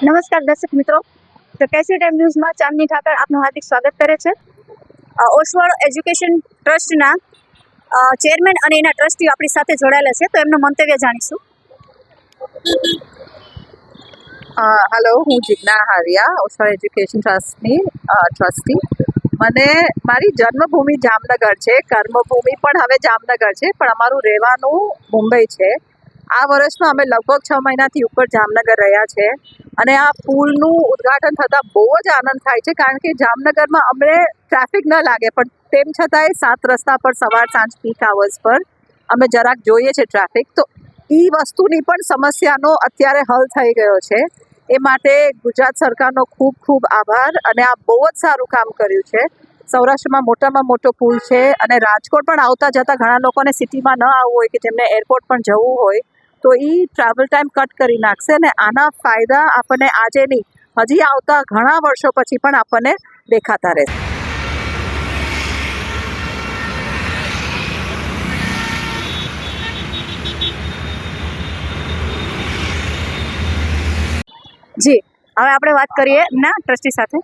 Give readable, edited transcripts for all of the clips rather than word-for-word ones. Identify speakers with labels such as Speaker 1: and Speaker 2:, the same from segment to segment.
Speaker 1: નમસ્કાર દર્શક મિત્રો, તો કેસી ટાઈમ ન્યૂઝમાં ચાંદની ઠાકર આપનું હાર્દિક સ્વાગત કરે છે. ઓસવાળ એજ્યુકેશન ટ્રસ્ટના ચેરમેન અને એના ટ્રસ્ટીઓ આપણી સાથે જોડાયેલા છે, તો એમનું મંતવ્ય જાણીશું.
Speaker 2: હેલો, હું જિજ્ઞા હારિયા, ઓસવાળ એજ્યુકેશન ટ્રસ્ટની ટ્રસ્ટી. મને મારી જન્મભૂમિ જામનગર છે, કર્મભૂમિ પણ હવે જામનગર છે, પણ અમારું રહેવાનું મુંબઈ છે. આ વર્ષમાં અમે લગભગ 6 મહિનાથી ઉપર જામનગર રહ્યા છે અને આ પુલનું ઉદ્ઘાટન થતાં બહુ જ આનંદ થાય છે, કારણ કે જામનગરમાં અમને ટ્રાફિક ન લાગે, પણ તેમ છતાંય 7 રસ્તા પર સવાર સાંજ પીક અવર્સ પર અમે જરાક જોઈએ છે ટ્રાફિક. તો એ વસ્તુની પણ સમસ્યાનો અત્યારે હલ થઈ ગયો છે. એ માટે ગુજરાત સરકારનો ખૂબ ખૂબ આભાર, અને આ બહુ જ સારું કામ કર્યું છે. સૌરાષ્ટ્રમાં મોટામાં મોટો પુલ છે અને રાજકોટ પણ આવતા જતા ઘણા લોકોને સિટીમાં ન આવવું હોય કે જેમને એરપોર્ટ પણ જવું હોય, તો એ ટ્રાવેલ ટાઈમ કટ કરી નાખશે અને આના ફાયદા આપણને આજે નહીં, હજી આવતા ઘણા વર્ષો પછી પણ આપણને દેખાતા રહેશે.
Speaker 1: જી, હવે આપણે વાત કરીએ એમના ટ્રસ્ટી સાથે.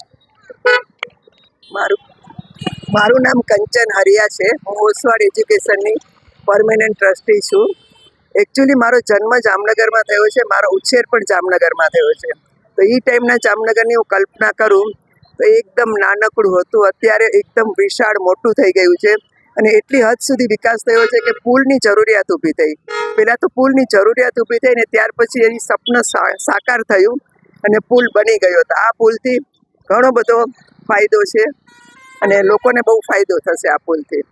Speaker 3: મારું નામ કંચન હરિયા છે. હું ઓસવાળ એજ્યુકેશનની પરમેનન્ટ ટ્રસ્ટી છું. એકચ્યુઅલી મારો જન્મ જામનગરમાં થયો છે, મારો ઉછેર પણ જામનગરમાં થયો છે. તો એ ટાઈમના જામનગરની હું કલ્પના કરું તો એકદમ નાનકડું હતું, અત્યારે એકદમ વિશાળ મોટું થઈ ગયું છે અને એટલી હદ સુધી વિકાસ થયો છે કે પુલની જરૂરિયાત ઊભી થઈ. પહેલાં તો પુલની જરૂરિયાત ઊભી થઈ ને ત્યાર પછી એની સપનું સાકાર થયું અને પુલ બની ગયો. તો આ પુલથી ઘણો બધો ફાયદો છે અને લોકોને બહુ ફાયદો થશે આ પુલથી.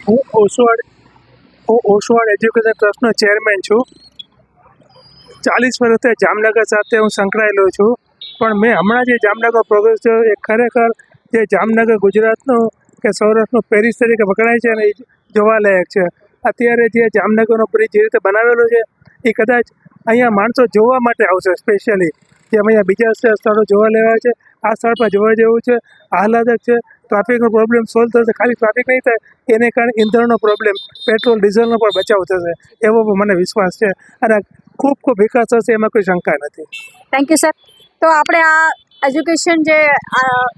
Speaker 4: હું ઓસવાળ એજ્યુકેશન ટ્રસ્ટનો ચેરમેન છું. 40 વર્ષથી જામનગર સાથે હું સંકળાયેલો છું, પણ મેં હમણાં જે જામનગર પ્રોગ્રેસ થયો એ ખરેખર જે જામનગર ગુજરાતનું કે સૌરાષ્ટ્રનું પેરિસ તરીકે વખણાય છે અને એ જોવાલાયક છે. અત્યારે જે જામનગરનો બ્રિજ જે રીતે બનાવેલો છે એ કદાચ અહીંયા માણસો જોવા માટે આવશે સ્પેશિયલી, જેમ અહીંયા બીજા સ્થળો જોવા લેવા છે. આ સ્થળ પર જોવા જેવું છે, આહલાદક છે. ટ્રાફિકનો પ્રોબ્લેમ સોલ્વ થશે, ખાલી ટ્રાફિક નહીં થાય એને કારણે ઈંધણનો પ્રોબ્લેમ, પેટ્રોલ ડીઝલનો પણ બચાવ થશે એવો મને વિશ્વાસ છે અને ખૂબ ખૂબ વિકાસ થશે એમાં કોઈ શંકા નથી.
Speaker 1: Thank you sir. તો આપણે આ એજ્યુકેશન જે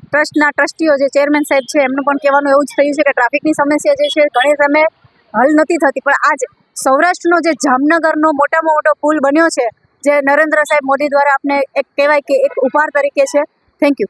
Speaker 1: ટ્રસ્ટના ટ્રસ્ટીઓ જે ચેરમેન સાહેબ છે એમનું પણ કહેવાનું એવું જ થયું છે કે ટ્રાફિકની સમસ્યા જે છે ઘણી સમયે હલ નથી થતી, પણ આજ સૌરાષ્ટ્રનો જે જામનગરનો મોટામાં મોટો પુલ બન્યો છે, જે નરેન્દ્ર સાહેબ મોદી દ્વારા આપને એક કહેવાય કે એક ઉપહાર તરીકે છે. Thank you.